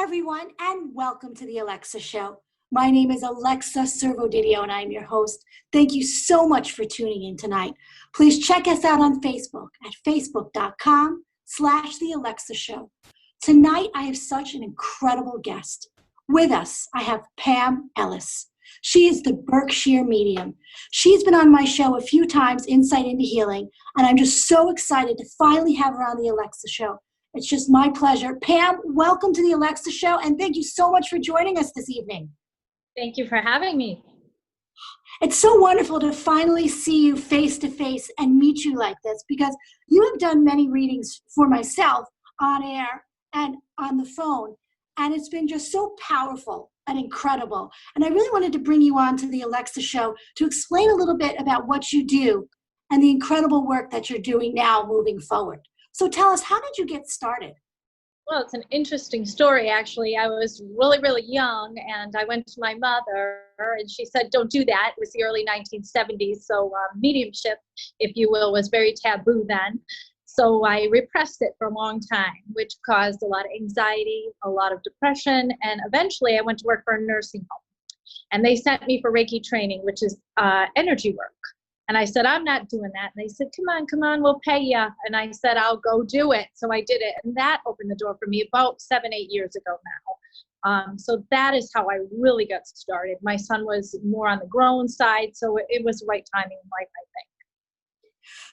everyone, and welcome to the Alexa Show. My name is Alexa Servodidio, and I'm your host. Thank you so much for tuning in tonight. Please check us out on Facebook at facebook.com/The Alexa Show. Tonight, I have such an incredible guest. With us, I have Pam Ellis. She is the Berkshire Medium. She's been on my show a few times, Insight into Healing, and I'm just so excited to finally have her on the Alexa Show. It's just my pleasure. Pam, welcome to the Alexa Show, and thank you so much for joining us this evening. Thank you for having me. It's so wonderful to finally see you face to face and meet you like this, because you have done many readings for myself on air and on the phone, and it's been just so powerful and incredible. And I really wanted to bring you on to the Alexa Show to explain a little bit about what you do and the incredible work that you're doing now moving forward. So tell us, how did you get started? Well, it's an interesting story, actually. I was really, really young, and I went to my mother, and she said, don't do that. It was the early 1970s, so mediumship, if you will, was very taboo then. So I repressed it for a long time, which caused a lot of anxiety, a lot of depression, and eventually I went to work for a nursing home. And they sent me for Reiki training, which is energy work. And I said, I'm not doing that. And they said, come on, we'll pay you. And I said, I'll go do it. So I did it. And that opened the door for me about 7-8 years ago now. So that is how I really got started. My son was more on the grown side, so it was the right timing in life, I think.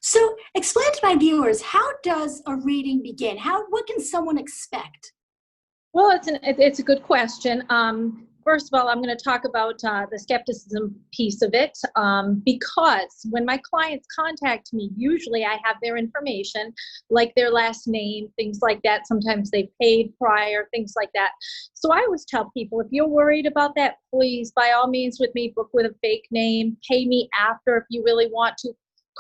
So explain to my viewers, how does a reading begin? What can someone expect? Well, it's a good question. First of all, I'm going to talk about the skepticism piece of it, because when my clients contact me, usually I have their information, like their last name, things like that. Sometimes they paid prior, things like that. So I always tell people, if you're worried about that, please, by all means, with me, book with a fake name, pay me after if you really want to.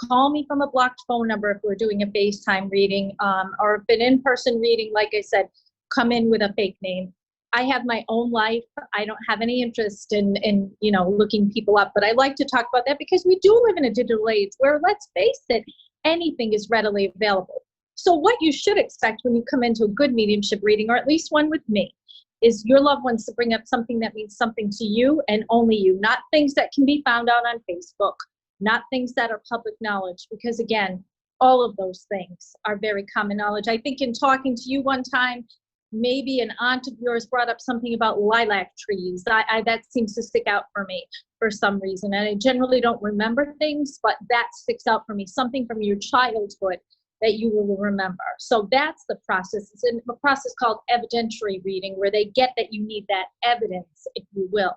Call me from a blocked phone number if we're doing a FaceTime reading, or if an in-person reading, like I said, come in with a fake name. I have my own life. I don't have any interest in looking people up, but I like to talk about that because we do live in a digital age where, let's face it, anything is readily available. So what you should expect when you come into a good mediumship reading, or at least one with me, is your loved ones to bring up something that means something to you and only you, not things that can be found out on Facebook, not things that are public knowledge, because again, all of those things are very common knowledge. I think in talking to you one time, maybe an aunt of yours brought up something about lilac trees. That seems to stick out for me for some reason. And I generally don't remember things, but that sticks out for me, something from your childhood that you will remember. So that's the process. It's in a process called evidentiary reading, where they get that you need that evidence, if you will.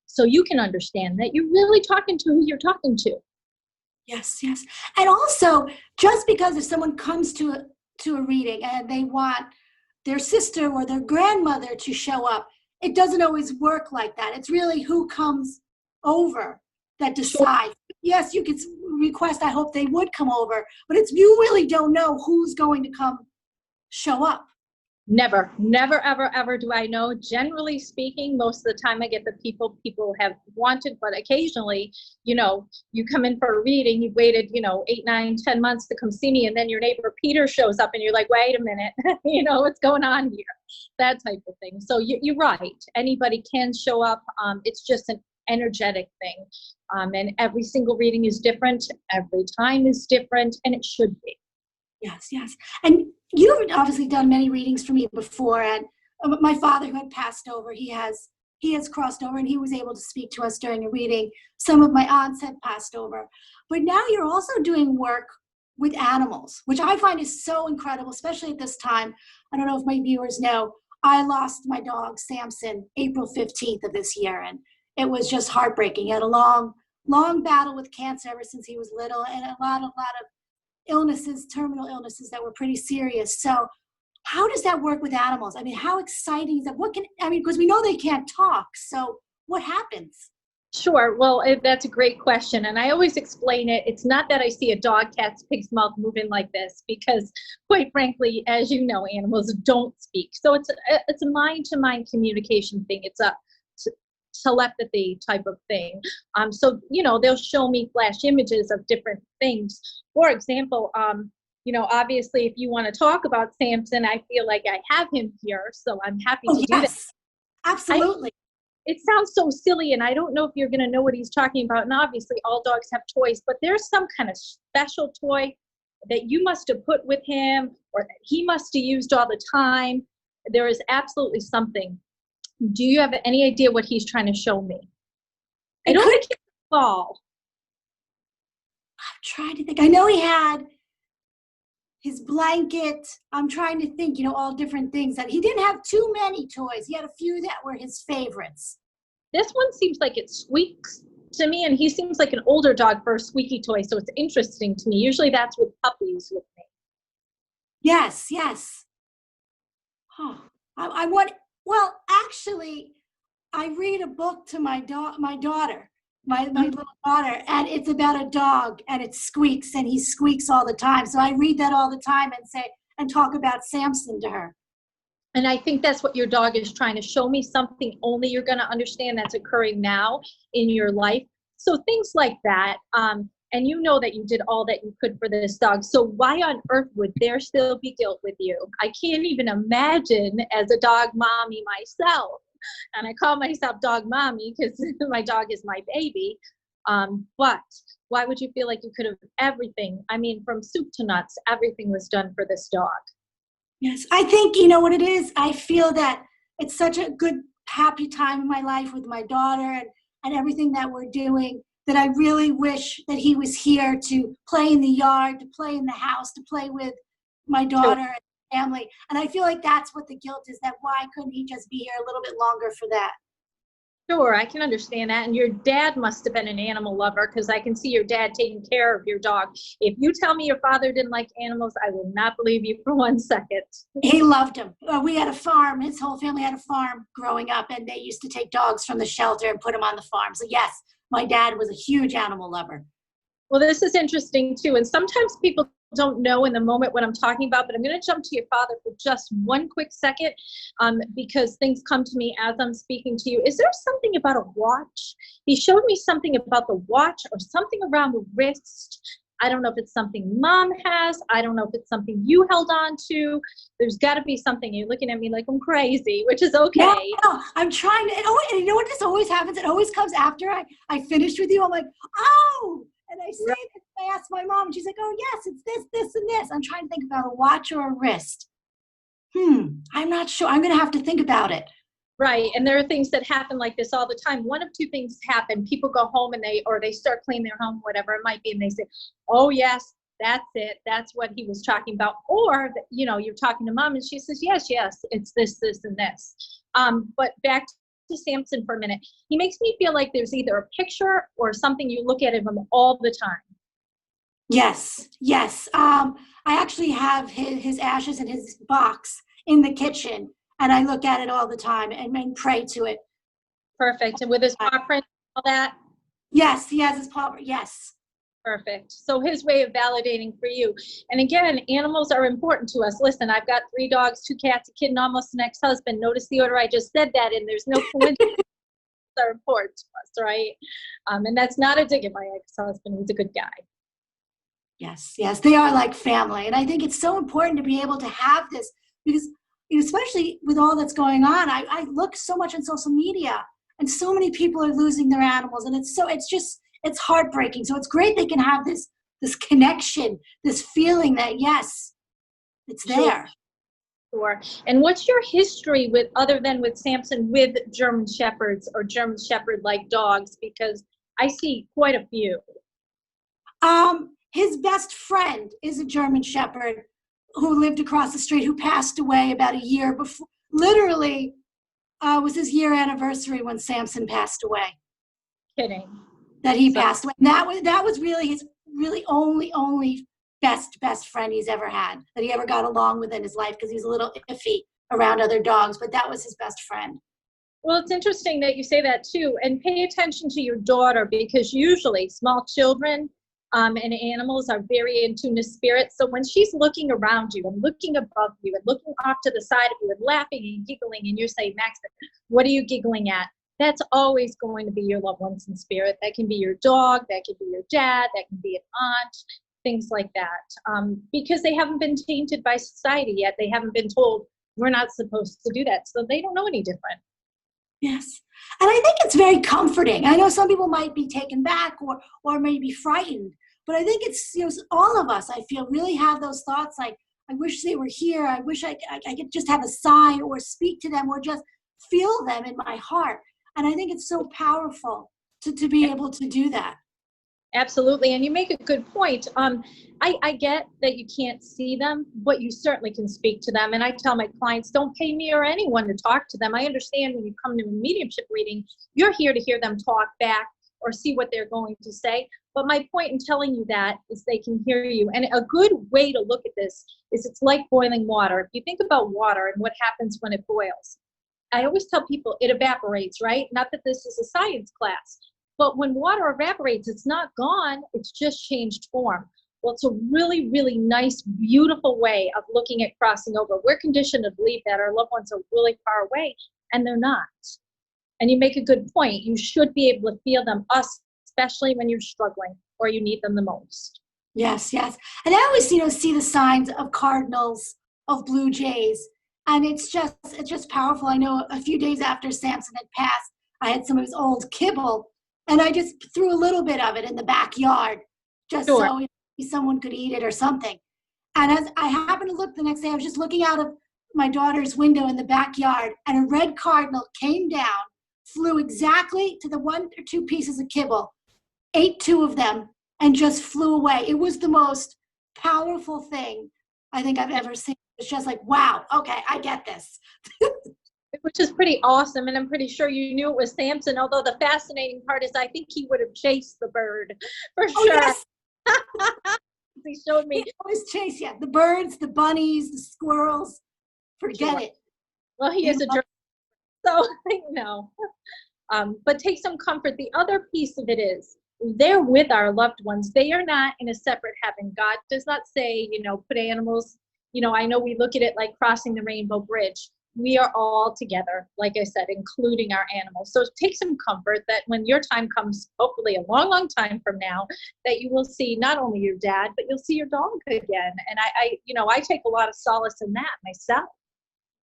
So you can understand that you're really talking to who you're talking to. Yes. And also, just because if someone comes to a reading and they want their sister or their grandmother to show up, it doesn't always work like that. It's really who comes over that decides. Yes, you could request, I hope they would come over, but you really don't know who's going to come show up. Never, ever do I know. Generally speaking, most of the time I get the people have wanted, but occasionally, you come in for a reading, you've waited, 8, 9, 10 months to come see me, and then your neighbor Peter shows up and you're like, wait a minute, what's going on here? That type of thing. So you're right. Anybody can show up. It's just an energetic thing. And every single reading is different. Every time is different, and it should be. Yes. And you've obviously done many readings for me before, and my father, who had passed over, he has crossed over, and he was able to speak to us during a reading. Some of my aunts had passed over. But now you're also doing work with animals, which I find is so incredible, especially at this time. I don't know if my viewers know, I lost my dog, Samson, April 15th of this year, and it was just heartbreaking. He had a long battle with cancer ever since he was little, and a lot of illnesses, terminal illnesses that were pretty serious. So how does that work with animals? I mean, how exciting is that? Because we know they can't talk. So what happens? Sure. Well, that's a great question. And I always explain it. It's not that I see a dog, cat's, pig's mouth moving like this, because quite frankly, as you know, animals don't speak. So it's a mind-to-mind communication thing. It's a telepathy type of thing. So, they'll show me flash images of different things. For example, obviously if you want to talk about Sampson, I feel like I have him here, so I'm happy Oh, to do that. yes, absolutely. It sounds so silly, and I don't know if you're going to know what he's talking about. And obviously all dogs have toys, but there's some kind of special toy that you must have put with him or that he must have used all the time. There is absolutely something. Do you have any idea what he's trying to show me? I don't think it's a ball. I'm trying to think. I know he had his blanket. I'm trying to think, all different things. That he didn't have too many toys. He had a few that were his favorites. This one seems like it squeaks to me, and he seems like an older dog for a squeaky toy, so it's interesting to me. Usually that's with puppies with me. Yes, yes. Oh, well, actually, I read a book to my daughter, my little daughter, and it's about a dog, and it squeaks, and he squeaks all the time. So I read that all the time and talk about Samson to her. And I think that's what your dog is trying to show me, something only you're going to understand that's occurring now in your life. So things like that. And you know that you did all that you could for this dog. So why on earth would there still be guilt with you? I can't even imagine as a dog mommy myself. And I call myself dog mommy because my dog is my baby. But why would you feel like you could have everything? I mean, from soup to nuts, everything was done for this dog. Yes, I think, you know what it is? I feel that it's such a good, happy time in my life with my daughter and everything that we're doing, that I really wish that he was here to play in the yard, to play in the house, to play with my daughter and family. And I feel like that's what the guilt is, that why couldn't he just be here a little bit longer for that? Sure, I can understand that. And your dad must have been an animal lover, because I can see your dad taking care of your dog. If you tell me your father didn't like animals, I will not believe you for 1 second. He loved them. We had a farm. His whole family had a farm growing up, and they used to take dogs from the shelter and put them on the farm. So yes, my dad was a huge animal lover. Well, this is interesting too. And sometimes people don't know in the moment what I'm talking about, but I'm going to jump to your father for just 1 quick second, because things come to me as I'm speaking to you. Is there something about a watch? He showed me something about the watch or something around the wrist. I don't know if it's something mom has. I don't know if it's something you held on to. There's got to be something. You're looking at me like I'm crazy, which is okay. No, I'm trying to, and you know what, this always happens. It always comes after I finished with you. I'm like, oh, and I say this, I ask my mom, and she's like, oh yes, it's this, this, and this. I'm trying to think about a watch or a wrist. I'm not sure. I'm going to have to think about it. Right. And there are things that happen like this all the time. One of two things happen. People go home and they start cleaning their home, whatever it might be. And they say, oh yes, that's it. That's what he was talking about. Or, you're talking to mom and she says, yes, it's this, this, and this. But back to Sampson for a minute. He makes me feel like there's either a picture or something you look at him all the time. Yes. I actually have his ashes in his box in the kitchen. And I look at it all the time and pray to it. Perfect. And with his paw print, all that? Yes, he has his paw print. Yes. Perfect. So his way of validating for you. And again, animals are important to us. Listen, I've got 3 dogs, 2 cats, a kid, and almost an ex-husband. Notice the order I just said that in. There's no coincidence. Are important to us, right? And that's not a dig at my ex-husband. He's a good guy. Yes, they are like family. And I think it's so important to be able to have this, because especially with all that's going on, I look so much on social media and so many people are losing their animals, and it's heartbreaking. So it's great they can have this connection, this feeling that yes, it's there. Sure. And what's your history other than with Sampson, with German Shepherds or German Shepherd-like dogs? Because I see quite a few. His best friend is a German Shepherd who lived across the street, who passed away about a year before. Literally, was his year anniversary when Samson passed away. Kidding. That he passed away. And that was really his only best friend he's ever had, that he ever got along with in his life, because he was a little iffy around other dogs, but that was his best friend. Well, it's interesting that you say that too, and pay attention to your daughter, because usually small children and animals are very in tune to spirit. So when she's looking around you and looking above you and looking off to the side of you and laughing and giggling, and you're saying, Max, what are you giggling at? That's always going to be your loved ones in spirit. That can be your dog, that can be your dad, that can be an aunt, things like that, because they haven't been tainted by society yet. They haven't been told we're not supposed to do that, so they don't know any different. Yes. And I think it's very comforting. I know some people might be taken back or maybe frightened, but I think it's, all of us, I feel, really have those thoughts like, I wish they were here. I wish I could just have a sign or speak to them or just feel them in my heart. And I think it's so powerful to be able to do that. Absolutely. And you make a good point. I get that you can't see them, but you certainly can speak to them. And I tell my clients, don't pay me or anyone to talk to them. I understand when you come to a mediumship reading, you're here to hear them talk back or see what they're going to say. But my point in telling you that is they can hear you. And a good way to look at this is it's like boiling water. If you think about water and what happens when it boils, I always tell people it evaporates, right? Not that this is a science class. But when water evaporates, it's not gone, it's just changed form. Well, it's a really, really nice, beautiful way of looking at crossing over. We're conditioned to believe that our loved ones are really far away, and they're not. And you make a good point. You should be able to feel them, especially when you're struggling or you need them the most. Yes, yes. And I always, see the signs of Cardinals, of Blue Jays, and it's just powerful. I know a few days after Samson had passed, I had some of his old kibble, and I just threw a little bit of it in the backyard just Sure. so someone could eat it or something. And as I happened to look the next day, I was just looking out of my daughter's window in the backyard, and a red cardinal came down, flew exactly to the 1 or 2 pieces of kibble, ate 2 of them, and just flew away. It was the most powerful thing I think I've ever seen. It's just like, wow, okay, I get this. Which is pretty awesome, and I'm pretty sure you knew it was Samson, although the fascinating part is I think he would have chased the bird, for sure. Yes. He showed me. He always chase you. The birds, the bunnies, the squirrels, forget it. Well, he is a jerk, so, but take some comfort. The other piece of it is, they're with our loved ones. They are not in a separate heaven. God does not say, put animals, I know we look at it like crossing the rainbow bridge. We are all together, like I said, including our animals. So take some comfort that when your time comes, hopefully a long, long time from now, that you will see not only your dad, but you'll see your dog again. And I take a lot of solace in that myself.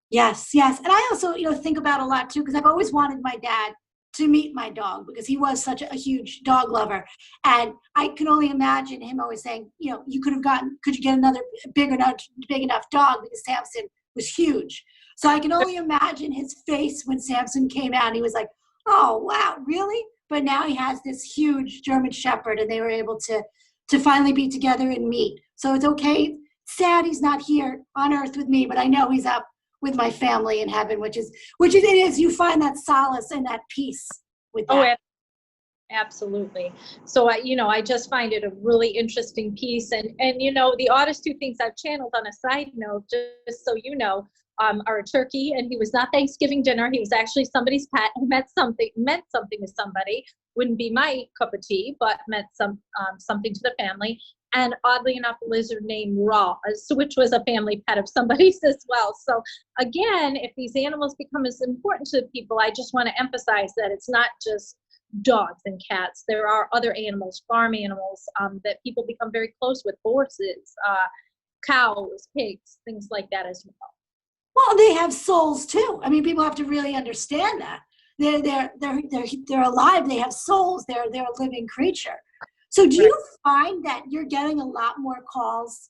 Yes, yes. And I also, think about a lot too, because I've always wanted my dad to meet my dog because he was such a huge dog lover. And I can only imagine him always saying, could you get another big enough dog, because Samson was huge. So I can only imagine his face when Samson came out. And he was like, oh, wow, really? But now he has this huge German Shepherd, and they were able to finally be together and meet. So it's okay. Sad he's not here on earth with me, but I know he's up with my family in heaven, which is it is. You find that solace and that peace with that. Oh, absolutely. So I just find it a really interesting piece. And the oddest 2 things I've channeled on a side note, just so you know, are a turkey, and he was not Thanksgiving dinner. He was actually somebody's pet who meant something to somebody. Wouldn't be my cup of tea, but meant something to the family. And oddly enough, a lizard named Raw, which was a family pet of somebody's as well. So again, if these animals become as important to people, I just want to emphasize that it's not just dogs and cats. There are other animals, farm animals, that people become very close with: horses, cows, pigs, things like that as well. Well, they have souls too. I mean, people have to really understand that they're alive. They have souls. They're a living creature. So, do you find that you're getting a lot more calls,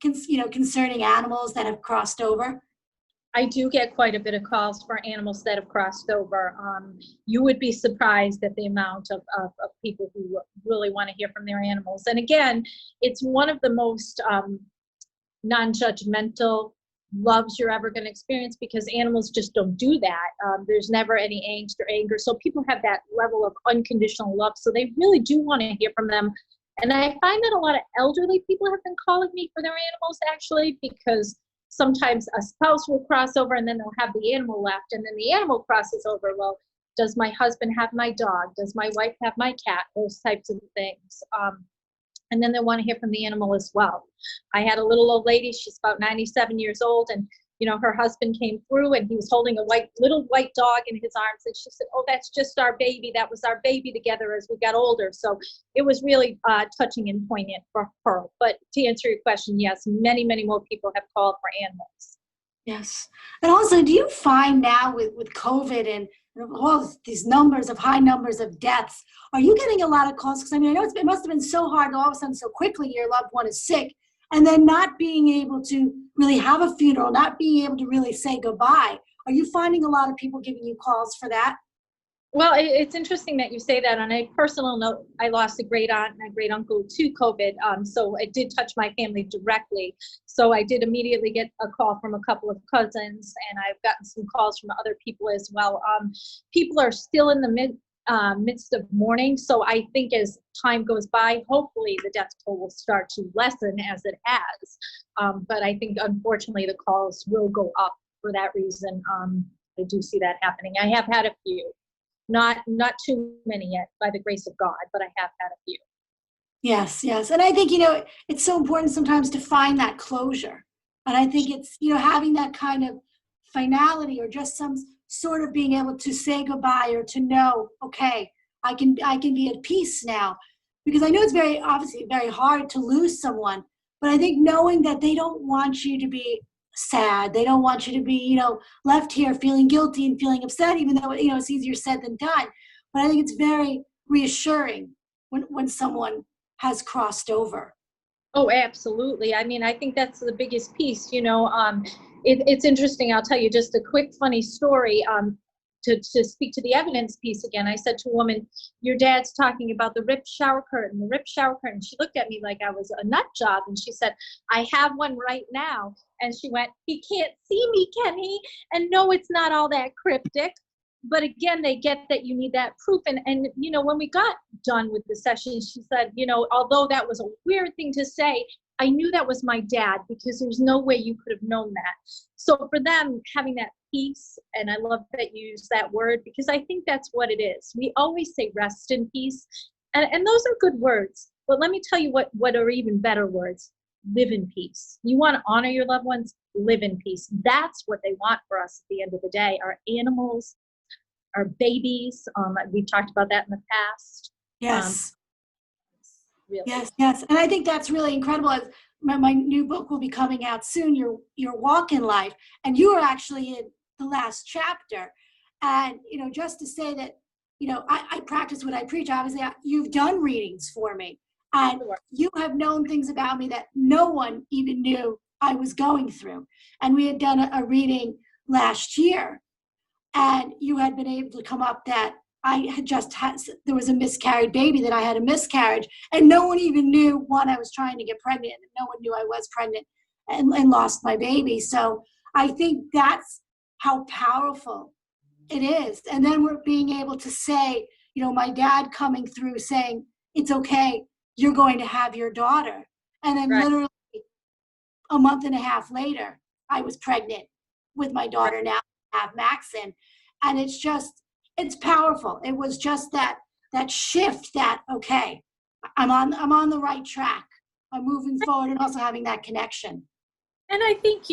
concerning animals that have crossed over? I do get quite a bit of calls for animals that have crossed over. You would be surprised at the amount of people who really want to hear from their animals. And again, it's one of the most non-judgmental loves you're ever going to experience, because animals just don't do that. There's never any angst or anger. So people have that level of unconditional love. So they really do want to hear from them. And I find that a lot of elderly people have been calling me for their animals, actually, because sometimes a spouse will cross over and then they'll have the animal left, and then the animal crosses over. Well, does my husband have my dog? Does my wife have my cat? Those types of things. And then they want to hear from the animal as well. I had a little old lady, she's about 97 years old, and her husband came through and he was holding a little white dog in his arms. And she said, "Oh, that's just our baby. That was our baby together as we got older." So it was really touching and poignant for her. But to answer your question, yes, many, many more people have called for animals. Yes. And also, do you find now with COVID and all these high numbers of deaths, are you getting a lot of calls? Because I mean, I know it must have been so hard all of a sudden, so quickly your loved one is sick, and then not being able to really have a funeral, not being able to really say goodbye. Are you finding a lot of people giving you calls for that? Well, it's interesting that you say that. On a personal note, I lost a great aunt and a great uncle to COVID. So it did touch my family directly. So I did immediately get a call from a couple of cousins, and I've gotten some calls from other people as well. People are still in the midst of mourning. So I think as time goes by, hopefully the death toll will start to lessen as it has. But I think unfortunately the calls will go up for that reason. I do see that happening. I have had a few. Not too many yet, by the grace of God, but I have had a few. Yes, yes. And I think, it's so important sometimes to find that closure. And I think it's, having that kind of finality or just some sort of being able to say goodbye or to know, okay, I can be at peace now. Because I know it's obviously very hard to lose someone, but I think knowing that they don't want you to be sad. They don't want you to be, left here feeling guilty and feeling upset, even though, it's easier said than done. But I think it's very reassuring when someone has crossed over. Oh, absolutely. I mean, I think that's the biggest piece, it's interesting. I'll tell you just a quick funny story. To speak to the evidence piece again, I said to a woman, "Your dad's talking about the ripped shower curtain, the ripped shower curtain." She looked at me like I was a nut job, and she said, "I have one right now." And she went, "He can't see me, can he?" And no, it's not all that cryptic. But again, they get that you need that proof. And when we got done with the session, she said, although that was a weird thing to say, I knew that was my dad because there's no way you could have known that. So for them, having that peace, and I love that you use that word because I think that's what it is. We always say rest in peace, and those are good words. But let me tell you what are even better words. Live in peace. You want to honor your loved ones, live in peace. That's what they want for us at the end of the day. Our animals, our babies. We've talked about that in the past. Yes. Really. Yes. And I think that's really incredible. As my new book will be coming out soon, Your Walk in Life. And you are actually in the last chapter. And, just to say that, I practice what I preach. Obviously, you've done readings for me. And you have known things about me that no one even knew I was going through. And we had done a reading last year. And you had been able to come up that I had there was a miscarried baby, that I had a miscarriage, and no one even knew, I was trying to get pregnant, and no one knew I was pregnant and lost my baby. So I think that's how powerful it is. And then we're being able to say, my dad coming through saying, "It's okay, you're going to have your daughter." And then literally a month and a half later, I was pregnant with my daughter now, I have Maxon. And it's powerful. It was just that shift that, okay, I'm on the right track. I'm moving forward, and also having that connection. And I think,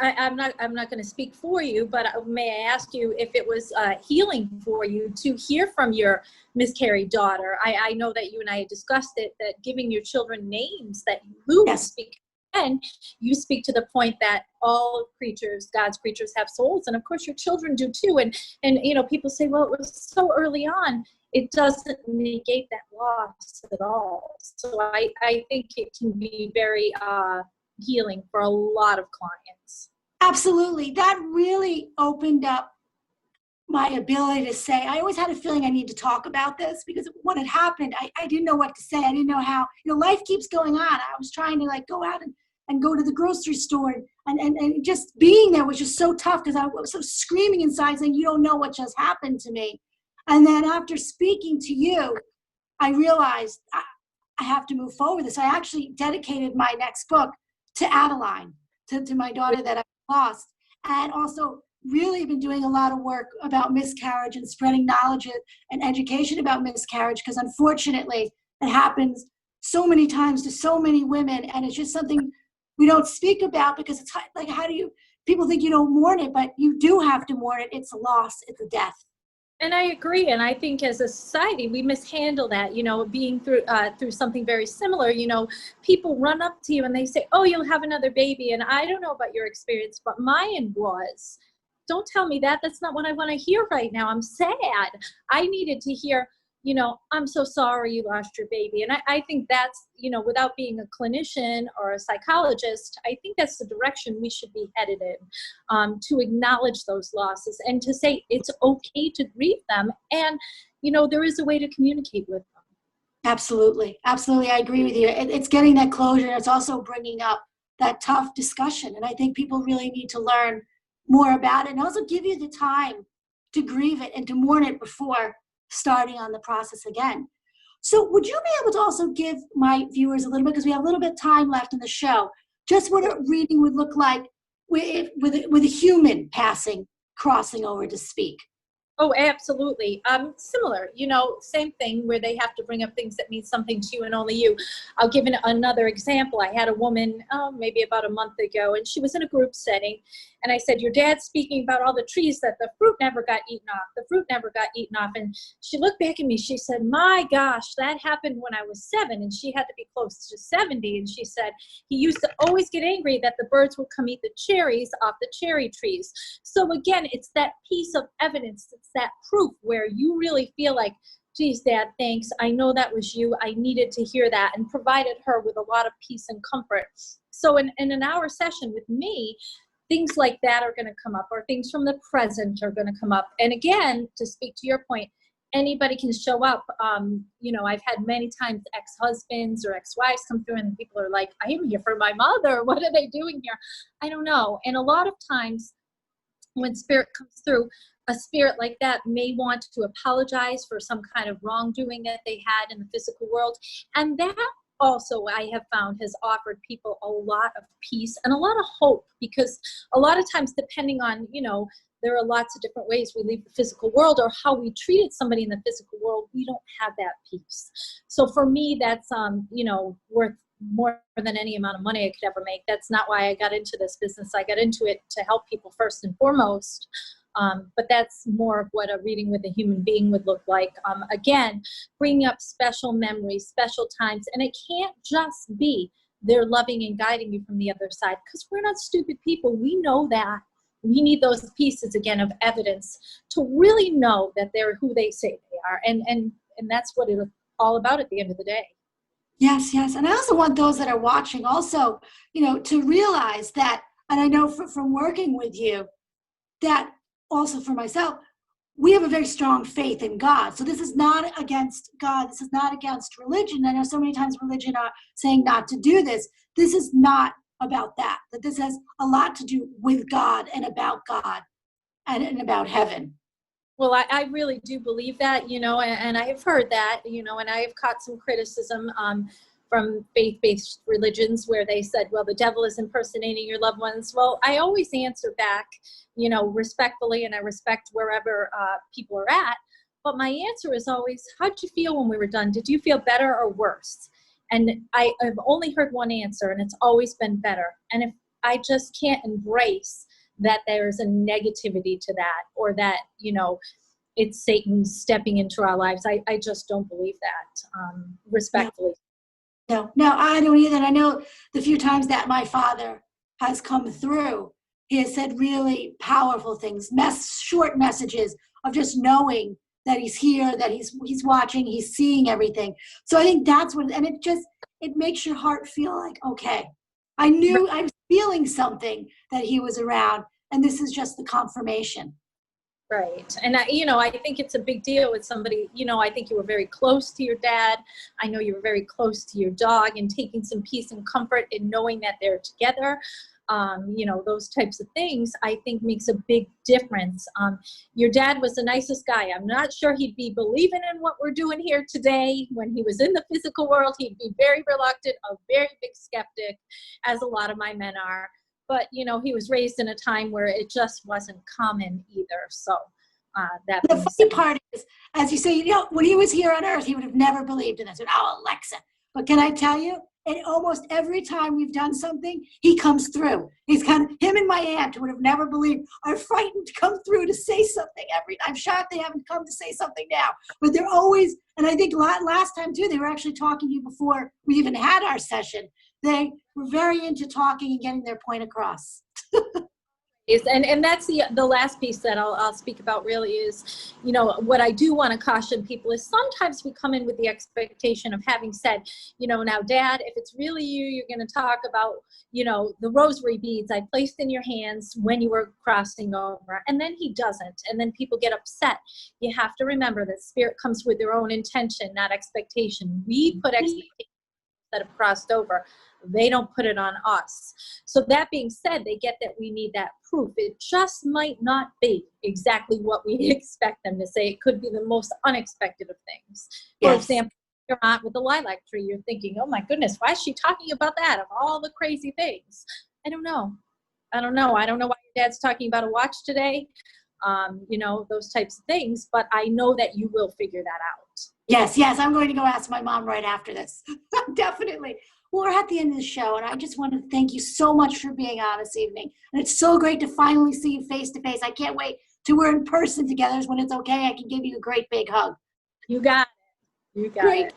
I'm not going to speak for you, but may I ask you if it was healing for you to hear from your miscarried daughter? I know that you and I had discussed it, that giving your children names that you lose. Yes. And you speak to the point that all creatures, God's creatures, have souls, and of course your children do too. And people say, well, it was so early on. It doesn't negate that loss at all. So I think it can be very healing for a lot of clients. Absolutely. That really opened up my ability to say, I always had a feeling I need to talk about this, because when it happened, I didn't know what to say. I didn't know how, life keeps going on. I was trying to go out and go to the grocery store, and just being there was just so tough, because I was so screaming inside saying, you don't know what just happened to me. And then after speaking to you, I realized I have to move forward with this. I actually dedicated my next book to Adeline, to my daughter that I lost, and also really been doing a lot of work about miscarriage and spreading knowledge and education about miscarriage, because unfortunately it happens so many times to so many women, and it's just something we don't speak about, because it's like, how do you people think you don't mourn it, but you do have to mourn it. It's a loss. It's a death. And I agree. And I think as a society, we mishandle that, being through something very similar. People run up to you and they say, oh, you'll have another baby. And I don't know about your experience, but mine was, don't tell me that. That's not what I want to hear right now. I'm sad. I needed to hear, I'm so sorry you lost your baby. And I think that's, without being a clinician or a psychologist, I think that's the direction we should be headed in, to acknowledge those losses and to say it's okay to grieve them. And, there is a way to communicate with them. Absolutely. Absolutely. I agree with you. It's getting that closure. It's also bringing up that tough discussion. And I think people really need to learn more about it and also give you the time to grieve it and to mourn it before starting on the process again. So would you be able to also give my viewers a little bit, because we have a little bit of time left in the show, just what a reading would look like with a human crossing over to speak? Oh, absolutely. Similar, same thing where they have to bring up things that mean something to you and only you. I'll give another example. I had a woman, maybe about a month ago, and she was in a group setting. And I said, your dad's speaking about all the trees that the fruit never got eaten off. The fruit never got eaten off. And she looked back at me. She said, my gosh, that happened when I was 7. And she had to be close to 70. And she said, he used to always get angry that the birds would come eat the cherries off the cherry trees. So again, it's that piece of evidence. It's that proof where you really feel like, geez, Dad, thanks. I know that was you. I needed to hear that, and provided her with a lot of peace and comfort. So in an hour session with me, things like that are going to come up, or things from the present are going to come up. And again, to speak to your point, anybody can show up. I've had many times ex-husbands or ex-wives come through and people are like, I am here for my mother. What are they doing here? I don't know. And a lot of times when spirit comes through, a spirit like that may want to apologize for some kind of wrongdoing that they had in the physical world. And that also, I have found, has offered people a lot of peace and a lot of hope, because a lot of times, depending on, there are lots of different ways we leave the physical world or how we treated somebody in the physical world, we don't have that peace. So for me, that's, worth more than any amount of money I could ever make. That's not why I got into this business. I got into it to help people first and foremost. But that's more of what a reading with a human being would look like. Again, bringing up special memories, special times, and it can't just be they're loving and guiding you from the other side, because we're not stupid people. We know that. We need those pieces, again, of evidence to really know that they're who they say they are. And that's what it's all about at the end of the day. Yes, yes. And I also want those that are watching also, to realize that, and I know from working with you, that also for myself, we have a very strong faith in God. So this is not against God. This is not against religion. I know so many times religion are saying not to do this. This is not about that. That this has a lot to do with God and about God and about heaven. Well, I really do believe that, and I have heard that, and I have caught some criticism from faith-based religions where they said, well, the devil is impersonating your loved ones. Well, I always answer back, respectfully, and I respect wherever people are at. But my answer is always, how'd you feel when we were done? Did you feel better or worse? And I've only heard one answer, and it's always been better. And if I just can't embrace that there's a negativity to that, or that, it's Satan stepping into our lives, I just don't believe that, respectfully. No, I don't either. And I know the few times that my father has come through, he has said really powerful things, short messages of just knowing that he's here, that he's watching, he's seeing everything. So I think that's what, and it makes your heart feel like, okay, I knew I was feeling something that he was around, and this is just the confirmation. Right. And, I think it's a big deal with somebody, I think you were very close to your dad. I know you were very close to your dog, and taking some peace and comfort in knowing that they're together. Those types of things, I think makes a big difference. Your dad was the nicest guy. I'm not sure he'd be believing in what we're doing here today. When he was in the physical world, he'd be very reluctant, a very big skeptic, as a lot of my men are. But, he was raised in a time where it just wasn't common either. So that the funny part is, as you say, when he was here on Earth, he would have never believed in this. Oh, Alexa. But can I tell you, And almost every time we've done something, he comes through. He's him and my aunt, who would have never believed, are frightened to come through to say something. I'm shocked they haven't come to say something now. But they're always, and I think last time too, they were actually talking to you before we even had our session. They were very into talking and getting their point across. And that's the last piece that I'll speak about really is, what I do want to caution people is sometimes we come in with the expectation of having said, now Dad, if it's really you, you're going to talk about, the rosary beads I placed in your hands when you were crossing over. And then he doesn't. And then people get upset. You have to remember that spirit comes with their own intention, not expectation. We put expectations that have crossed over. They don't put it on us. So that being said, they get that we need that proof. It just might not be exactly what we expect them to say. It could be the most unexpected of things. For example, your aunt with the lilac tree, you're thinking, oh my goodness, why is she talking about that of all the crazy things? I don't know. I don't know why your dad's talking about a watch today. Those types of things, but I know that you will figure that out. Yes, I'm going to go ask my mom right after this. Definitely. Well, we're at the end of the show, and I just want to thank you so much for being on this evening. And it's so great to finally see you face to face. I can't wait till we're in person together. When it's okay, I can give you a great big hug. You got it. You got great. it.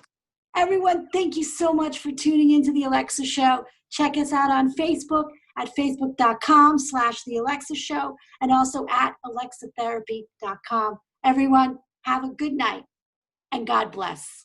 Everyone, thank you so much for tuning into The Alexa Show. Check us out on Facebook at facebook.com/The Alexa Show and also at alexatherapy.com. Everyone, have a good night and God bless.